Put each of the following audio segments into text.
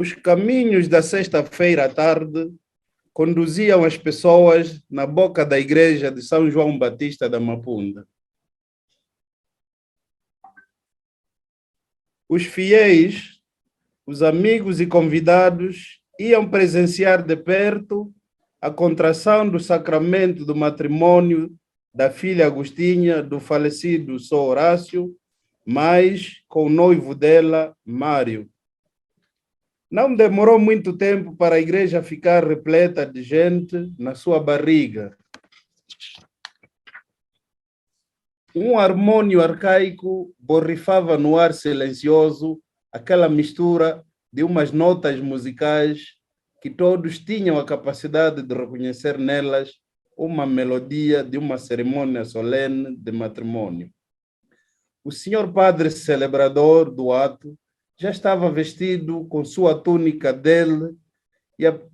Os caminhos da sexta-feira à tarde conduziam as pessoas na boca da igreja de São João Batista da Mapunda. Os fiéis, os amigos e convidados iam presenciar de perto a contração do sacramento do matrimônio da filha Agostinha do falecido São Horácio, mas com o noivo dela, Mário. Não demorou muito tempo para a igreja ficar repleta de gente na sua barriga. Um harmônio arcaico borrifava no ar silencioso aquela mistura de umas notas musicais que todos tinham a capacidade de reconhecer nelas uma melodia de uma cerimônia solene de matrimônio. O senhor padre celebrador do ato já estava vestido com sua túnica dele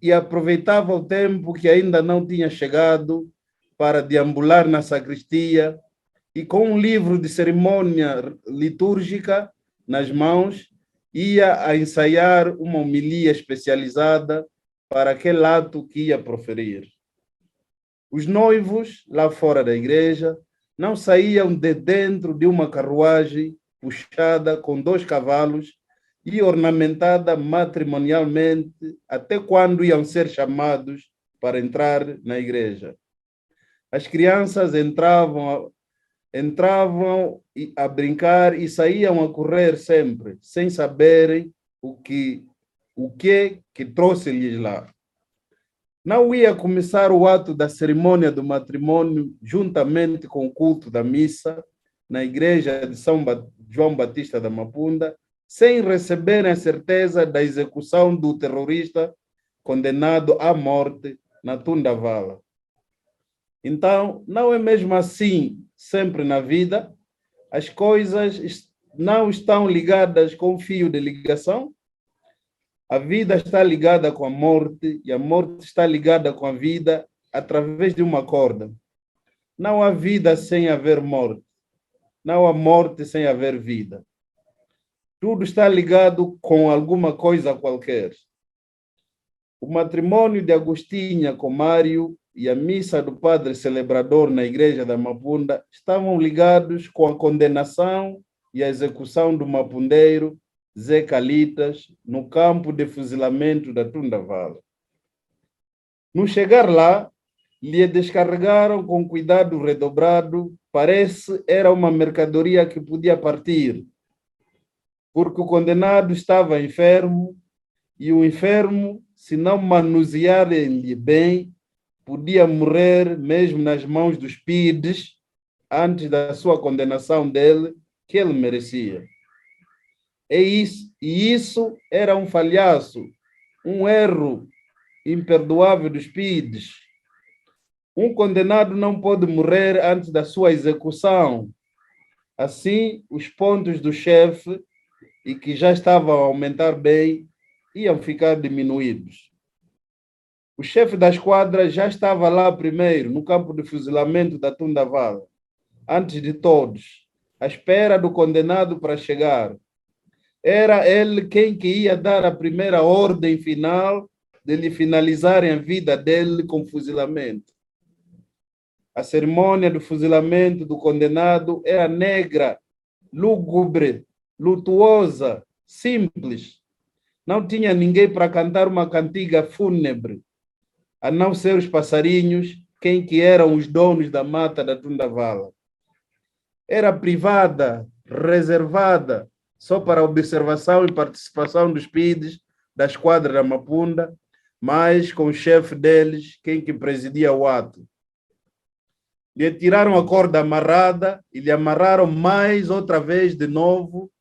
e aproveitava o tempo que ainda não tinha chegado para deambular na sacristia e com um livro de cerimônia litúrgica nas mãos ia a ensaiar uma homilia especializada para aquele ato que ia proferir. Os noivos, lá fora da igreja, não saíam de dentro de uma carruagem puxada com 2 cavalos e ornamentada matrimonialmente até quando iam ser chamados para entrar na igreja. As crianças entravam a brincar e saíam a correr sempre, sem saberem o que trouxe-lhes lá. Não ia começar o ato da cerimônia do matrimônio juntamente com o culto da missa na igreja de São João Batista da Mapunda, sem receberem a certeza da execução do terrorista condenado à morte na Tunda Vala. Então, não é mesmo assim sempre na vida? As coisas não estão ligadas com um fio de ligação? A vida está ligada com a morte e a morte está ligada com a vida através de uma corda. Não há vida sem haver morte. Não há morte sem haver vida. Tudo está ligado com alguma coisa qualquer. O matrimônio de Agostinha com Mário e a missa do padre celebrador na igreja da Mapunda estavam ligados com a condenação e a execução do mapundeiro Zé Calitas no campo de fuzilamento da Tunda Vala. No chegar lá, lhe descarregaram com cuidado redobrado, parece era uma mercadoria que podia partir, porque o condenado estava enfermo e o enfermo, se não manusearem-lhe bem, podia morrer mesmo nas mãos dos PIDs antes da sua condenação dele, que ele merecia. E isso era um falhaço, um erro imperdoável dos PIDs. Um condenado não pode morrer antes da sua execução. Assim, os pontos do chefe, e que já estavam a aumentar bem, iam ficar diminuídos. O chefe da esquadra já estava lá primeiro, no campo de fuzilamento da Tunda Vala, antes de todos, à espera do condenado para chegar. Era ele quem que ia dar a primeira ordem final de lhe finalizarem a vida dele com fuzilamento. A cerimônia do fuzilamento do condenado era negra, lúgubre, lutuosa, simples. Não tinha ninguém para cantar uma cantiga fúnebre, a não ser os passarinhos, quem que eram os donos da mata da Tunda Vala. Era privada, reservada, só para observação e participação dos PIDs da esquadra da Mapunda, mas com o chefe deles, quem que presidia o ato. Lhe tiraram a corda amarrada e lhe amarraram mais outra vez de novo,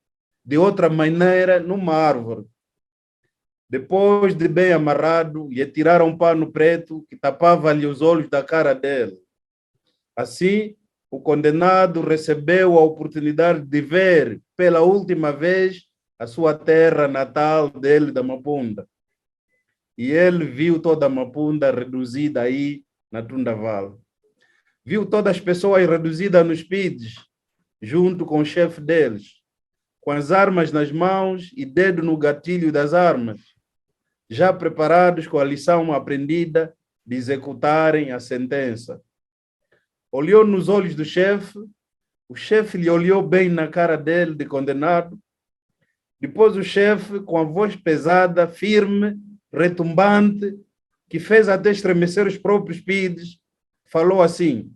de outra maneira, numa árvore. Depois de bem amarrado, lhe tiraram um pano preto que tapava-lhe os olhos da cara dele. Assim, o condenado recebeu a oportunidade de ver pela última vez a sua terra natal dele, da Mapunda. E ele viu toda a Mapunda reduzida aí na Tunda Vala. Viu todas as pessoas reduzidas nos PIDs, junto com o chefe deles, com as armas nas mãos e dedo no gatilho das armas, já preparados com a lição aprendida de executarem a sentença. Olhou nos olhos do chefe, o chefe lhe olhou bem na cara dele, de condenado. Depois o chefe, com a voz pesada, firme, retumbante, que fez até estremecer os próprios PIDs, falou assim: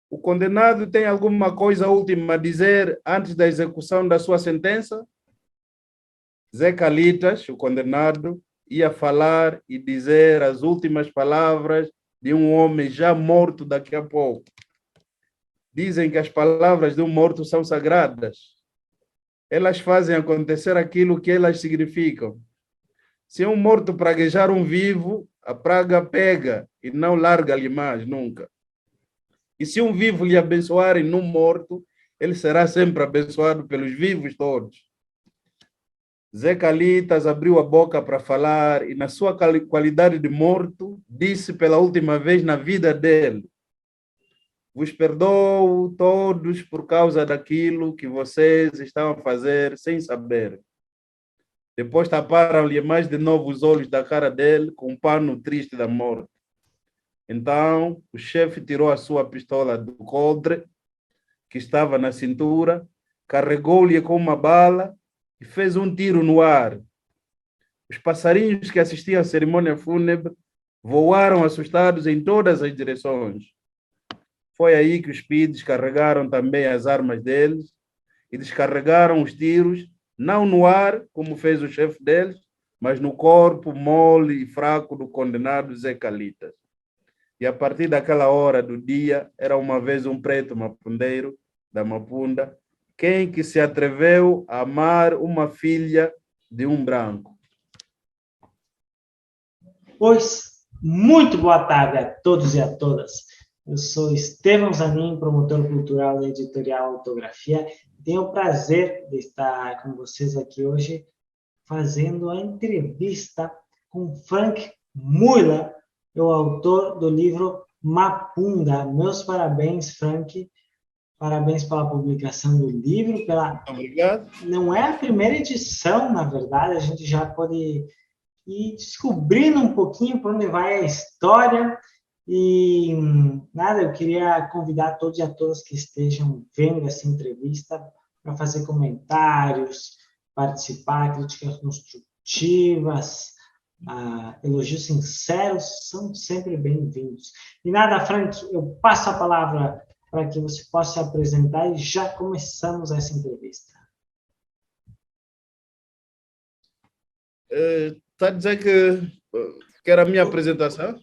o condenado tem alguma coisa última a dizer antes da execução da sua sentença? Zé Calitas, o condenado, ia falar e dizer as últimas palavras de um homem já morto daqui a pouco. Dizem que as palavras de um morto são sagradas. Elas fazem acontecer aquilo que elas significam. Se um morto praguejar um vivo, a praga pega e não larga-lhe mais, nunca. E se um vivo lhe abençoarem num morto, ele será sempre abençoado pelos vivos todos. Zé Calitas abriu a boca para falar e, na sua qualidade de morto, disse pela última vez na vida dele: vos perdoo todos por causa daquilo que vocês estão a fazer sem saber. Depois taparam-lhe mais de novo os olhos da cara dele com um pano triste da morte. Então, o chefe tirou a sua pistola do coldre, que estava na cintura, carregou-lhe com uma bala e fez um tiro no ar. Os passarinhos que assistiam à cerimônia fúnebre voaram assustados em todas as direções. Foi aí que os PIDs carregaram também as armas deles e descarregaram os tiros, não no ar, como fez o chefe deles, mas no corpo mole e fraco do condenado Zé Calitas. E a partir daquela hora do dia, era uma vez um preto mapundeiro da Mapunda, quem que se atreveu a amar uma filha de um branco. Pois, muito boa tarde a todos e a todas. Eu sou Estevão Zanin, promotor cultural da editorial Autografia. Tenho o prazer de estar com vocês aqui hoje, fazendo a entrevista com Frank Muyla, o autor do livro Mapunda. Meus parabéns, Frank. Parabéns pela publicação do livro. Obrigado. Não é a primeira edição, na verdade, a gente já pode ir descobrindo um pouquinho por onde vai a história. E nada, eu queria convidar todos e a todas que estejam vendo essa entrevista para fazer comentários, participar, críticas construtivas, elogios sinceros são sempre bem-vindos. E nada, Frank, eu passo a palavra para que você possa se apresentar e já começamos essa entrevista. Está a dizer que era a minha apresentação?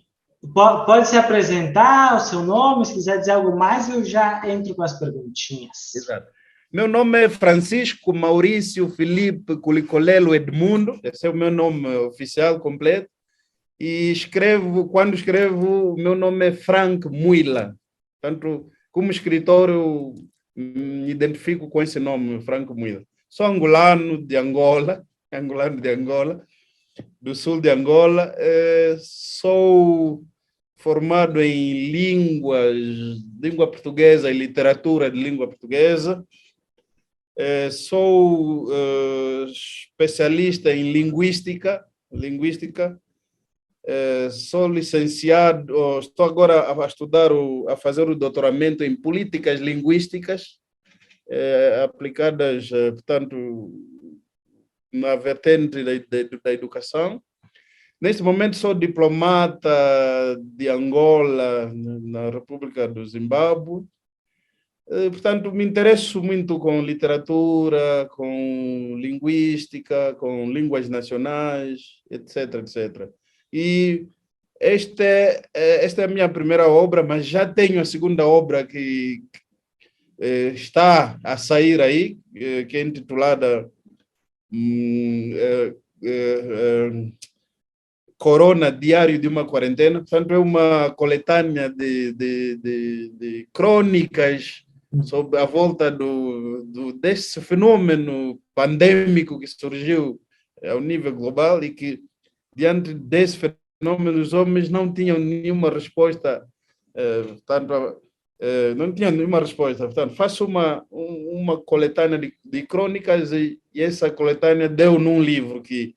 Pode se apresentar, o seu nome, se quiser dizer algo mais, eu já entro com as perguntinhas. Exato. Meu nome é Francisco Maurício Felipe Culicolelo Edmundo, esse é o meu nome oficial completo, e quando escrevo, o meu nome é Frank Muyla. Portanto, como escritor, eu me identifico com esse nome, Frank Muyla. Sou angolano de Angola, do sul de Angola. Sou formado em língua portuguesa e literatura de língua portuguesa. Sou especialista em linguística. Sou licenciado, estou agora a estudar, a fazer o doutoramento em políticas linguísticas aplicadas, portanto, na vertente da educação. Neste momento sou diplomata de Angola, na República do Zimbábue. Portanto, me interesso muito com literatura, com linguística, com línguas nacionais, etc, etc. E esta é a minha primeira obra, mas já tenho a segunda obra que está a sair aí, que é intitulada Corona, Diário de uma Quarentena. Portanto, é uma coletânea de crônicas sobre a volta desse fenômeno pandêmico que surgiu ao nível global e que, diante desse fenômeno, os homens não tinham nenhuma resposta, não tinham nenhuma resposta. Portanto, faço uma coletânea de crônicas e essa coletânea deu num livro que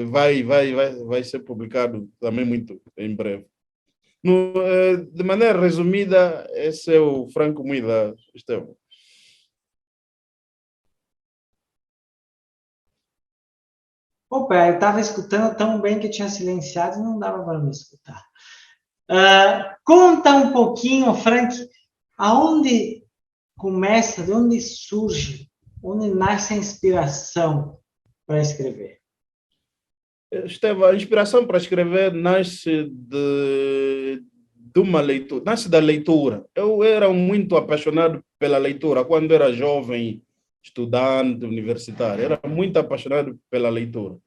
vai ser publicado também muito em breve. De maneira resumida, esse é o Franco Muida, Estevão. Opa, eu estava escutando tão bem que eu tinha silenciado e não dava para me escutar. Conta um pouquinho, Frank, aonde começa, de onde surge, onde nasce a inspiração para escrever? Estevão, a inspiração para escrever nasce de uma leitura, nasce da leitura. Eu era muito apaixonado pela leitura quando era jovem, estudante, universitário. Era muito apaixonado pela leitura.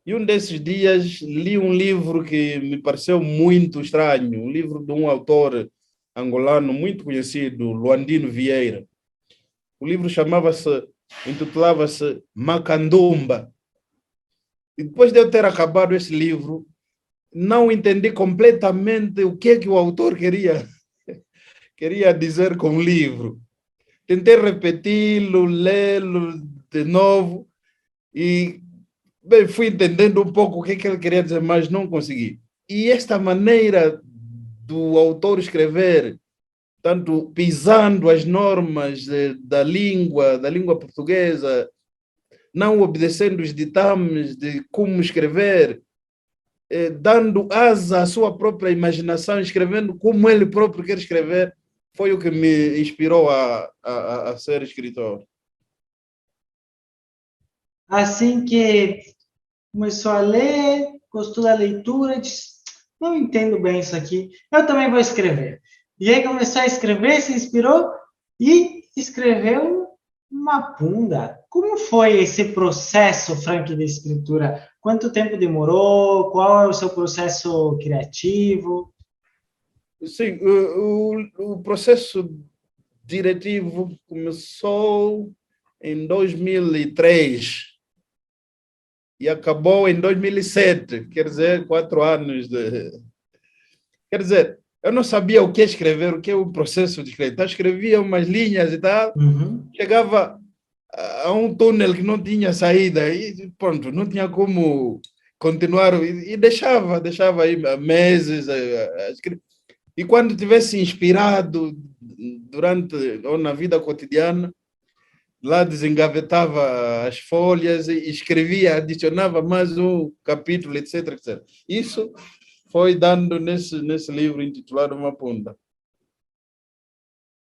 E um desses dias li um livro que me pareceu muito estranho, um livro de um autor angolano muito conhecido, Luandino Vieira. O livro intitulava-se Macandumba. E depois de eu ter acabado esse livro, não entendi completamente o que o autor queria dizer com o livro. Tentei repeti-lo, lê-lo de novo e bem, fui entendendo um pouco o que ele queria dizer, mas não consegui. E esta maneira do autor escrever, tanto pisando as normas da língua portuguesa, não obedecendo os ditames de como escrever, dando asa à sua própria imaginação, escrevendo como ele próprio quer escrever, foi o que me inspirou a ser escritor. Assim que começou a ler, gostou da leitura, disse, não entendo bem isso aqui, eu também vou escrever. E aí começou a escrever, se inspirou e escreveu Mapunda. Como foi esse processo, Frank, de escritura? Quanto tempo demorou? Qual é o seu processo criativo? Sim, o processo diretivo começou em 2003 e acabou em 2007, quer dizer, 4 anos de... Quer dizer, eu não sabia o que escrever, o que é o processo de escrever. Então, escrevia umas linhas e tal, chegava a um túnel que não tinha saída e pronto, não tinha como continuar e deixava aí meses a escrever. E quando tivesse inspirado durante ou na vida cotidiana, lá desengavetava as folhas e escrevia, adicionava mais um capítulo, etc, etc. Isso foi dando nesse livro intitulado Mapunda.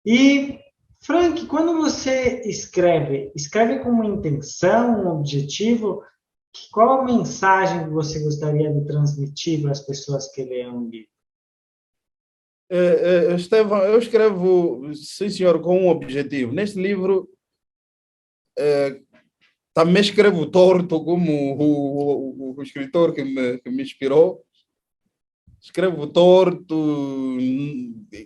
E, Frank, quando você escreve com uma intenção, um objetivo, qual a mensagem que você gostaria de transmitir para as pessoas que leiam o livro? Estevão, eu escrevo, sim senhor, com um objetivo. Neste livro, também escrevo torto, como o escritor que me inspirou. Escrevo torto,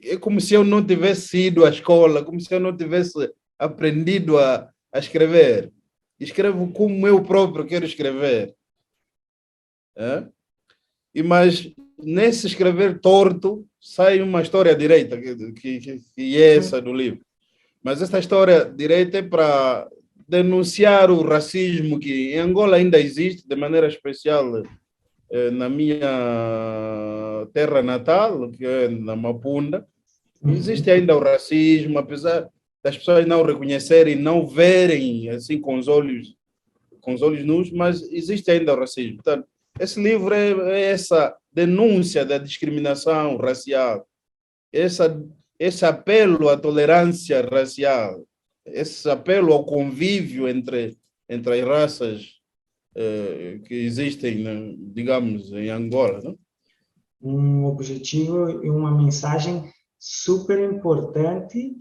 é como se eu não tivesse ido à escola, como se eu não tivesse aprendido a escrever. Escrevo como eu próprio quero escrever. Mas nesse escrever torto sai uma história direita, que é essa do livro. Mas essa história direita é para denunciar o racismo que em Angola ainda existe, de maneira especial na minha terra natal, que é na Mapunda. Existe ainda o racismo, apesar das pessoas não reconhecerem, não verem assim com os olhos nus, mas existe ainda o racismo. Portanto, esse livro é essa denúncia da discriminação racial, esse apelo à tolerância racial, esse apelo ao convívio entre as raças que existem, digamos, em Angola. Não? Um objetivo e uma mensagem super importante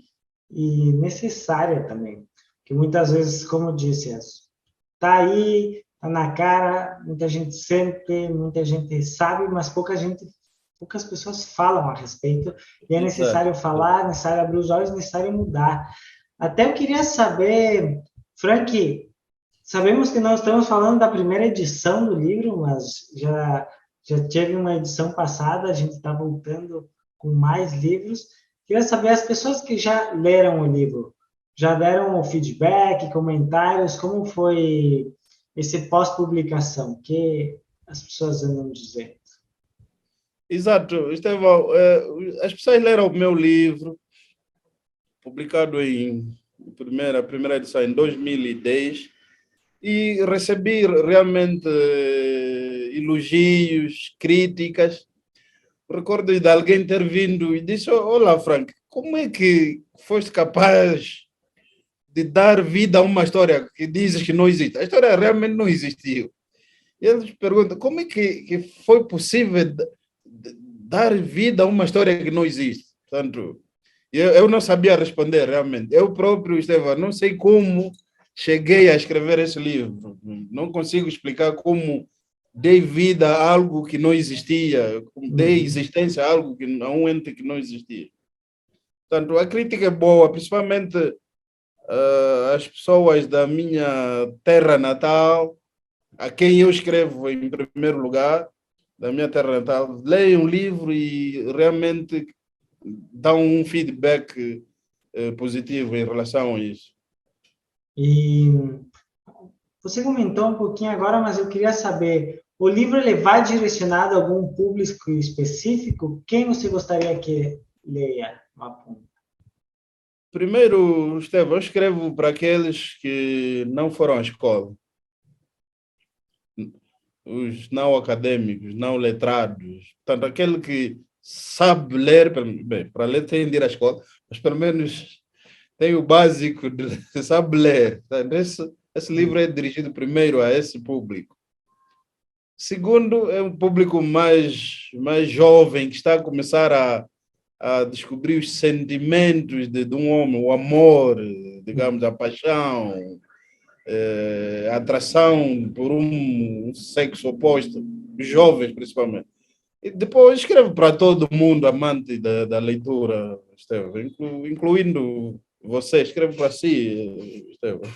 e necessária também. Que muitas vezes, como eu disse, está aí, está na cara, muita gente sente, muita gente sabe, mas poucas pessoas falam a respeito, e é necessário falar, necessário abrir os olhos, necessário mudar. Até eu queria saber, Frank, sabemos que nós estamos falando da primeira edição do livro, mas já teve uma edição passada, a gente está voltando com mais livros. Queria saber, as pessoas que já leram o livro, já deram o feedback, comentários, como foi esse pós-publicação, que as pessoas andam dizendo. Exato, Estevão. As pessoas leram o meu livro, publicado em primeira edição em 2010, e recebi realmente elogios, críticas. Recordo de alguém ter vindo e disse: Olá, Frank, como é que foste capaz de dar vida a uma história que dizes que não existe? A história realmente não existiu. E eles perguntam: como é que foi possível dar vida a uma história que não existe? Portanto, eu não sabia responder realmente. Eu próprio, Estevão, não sei como cheguei a escrever esse livro. Não consigo explicar como dei vida a algo que não existia, como dei existência a algo a um ente que não existia. Portanto, a crítica é boa, principalmente as pessoas da minha terra natal, a quem eu escrevo em primeiro lugar, da minha terra natal, leiam o livro e realmente dão um feedback positivo em relação a isso. E você comentou um pouquinho agora, mas eu queria saber, o livro ele vai direcionado a algum público específico? Quem você gostaria que leia Mapunda? Primeiro, Estevão, eu escrevo para aqueles que não foram à escola, os não acadêmicos, não letrados, portanto, aquele que sabe ler, bem, para ler tem de ir à escola, mas pelo menos tem o básico de sabe ler. Esse livro é dirigido primeiro a esse público. Segundo, é um público mais jovem, que está a começar a descobrir os sentimentos de um homem, o amor, digamos, a paixão, a atração por um sexo oposto, os jovens principalmente. E depois escrevo para todo mundo amante da leitura, Estevão, incluindo você, escrevo para si, Estevão.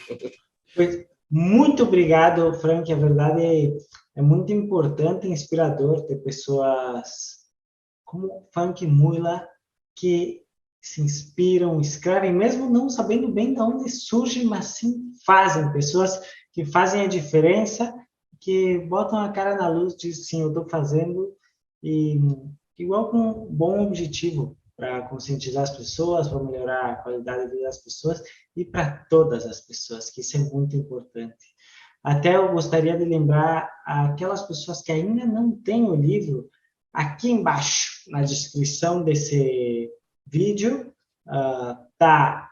Pois, muito obrigado, Frank. A verdade é muito importante e inspirador ter pessoas como Frank Mula que se inspiram, escrevem, mesmo não sabendo bem de onde surgem, mas sim fazem. Pessoas que fazem a diferença, que botam a cara na luz, dizem sim, eu estou fazendo, e igual com um bom objetivo para conscientizar as pessoas, para melhorar a qualidade de vida das pessoas e para todas as pessoas, que isso é muito importante. Até eu gostaria de lembrar aquelas pessoas que ainda não têm o livro, aqui embaixo, na descrição desse vídeo, tá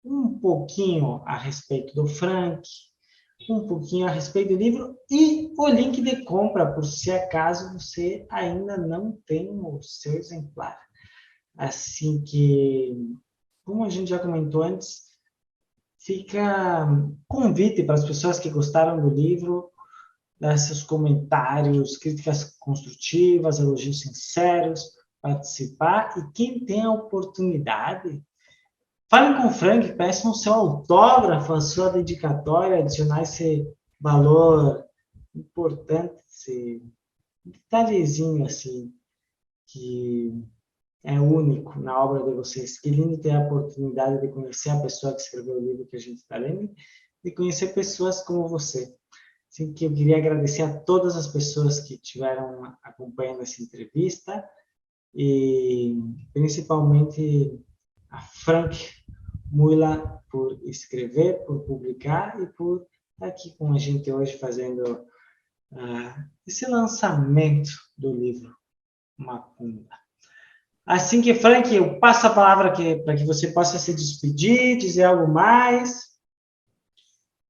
um pouquinho a respeito do Frank, um pouquinho a respeito do livro e o link de compra, por se acaso você ainda não tem o seu exemplar. Assim que, como a gente já comentou antes, fica convite para as pessoas que gostaram do livro, dar seus comentários, críticas construtivas, elogios sinceros, participar. E quem tem a oportunidade, fale com o Frank, peçam o seu autógrafo, a sua dedicatória, adicionar esse valor importante, esse detalhezinho assim, que é único na obra de vocês. Que lindo ter a oportunidade de conhecer a pessoa que escreveu o livro que a gente está lendo, de conhecer pessoas como você. Assim que eu queria agradecer a todas as pessoas que estiveram acompanhando essa entrevista e principalmente a Frank Mula por escrever, por publicar e por estar aqui com a gente hoje fazendo esse lançamento do livro Mapunda. Assim que, Frank, eu passo a palavra para que você possa se despedir, dizer algo mais.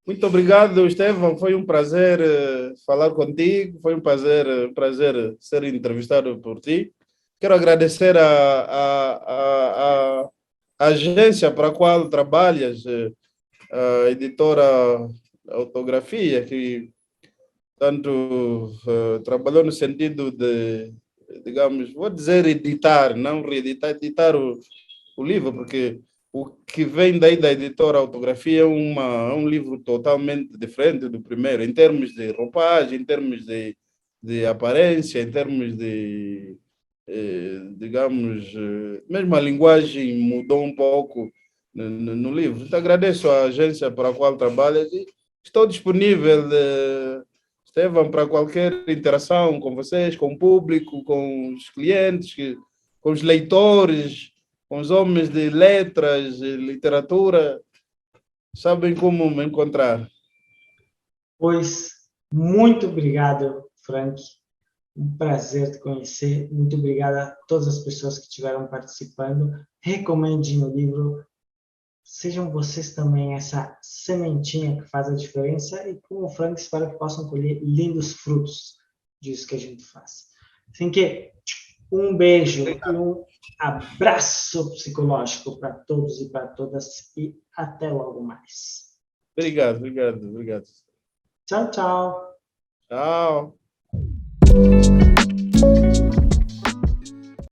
Muito obrigado, Estevão. Foi um prazer falar contigo. Foi um prazer ser entrevistado por ti. Quero agradecer a agência para a qual trabalhas, a editora Autografia, que tanto trabalhou no sentido de, digamos, vou dizer editar, não reeditar, editar o livro, porque o que vem daí da editora Autografia é um livro totalmente diferente do primeiro, em termos de roupagem, em termos de aparência, em termos de, digamos, mesmo a linguagem mudou um pouco no livro. Então, agradeço à agência para a qual trabalhas e estou disponível, Estevam, para qualquer interação com vocês, com o público, com os clientes, com os leitores, com os homens de letras, literatura. Sabem como me encontrar. Pois, muito obrigado, Frank. Um prazer te conhecer. Muito obrigado a todas as pessoas que estiveram participando. Recomendem o livro. Sejam vocês também essa sementinha que faz a diferença e, como o Frank, espero que possam colher lindos frutos disso que a gente faz. Assim que, um beijo e um abraço psicológico para todos e para todas e até logo mais. Obrigado, obrigado, obrigado. Tchau, tchau. Tchau.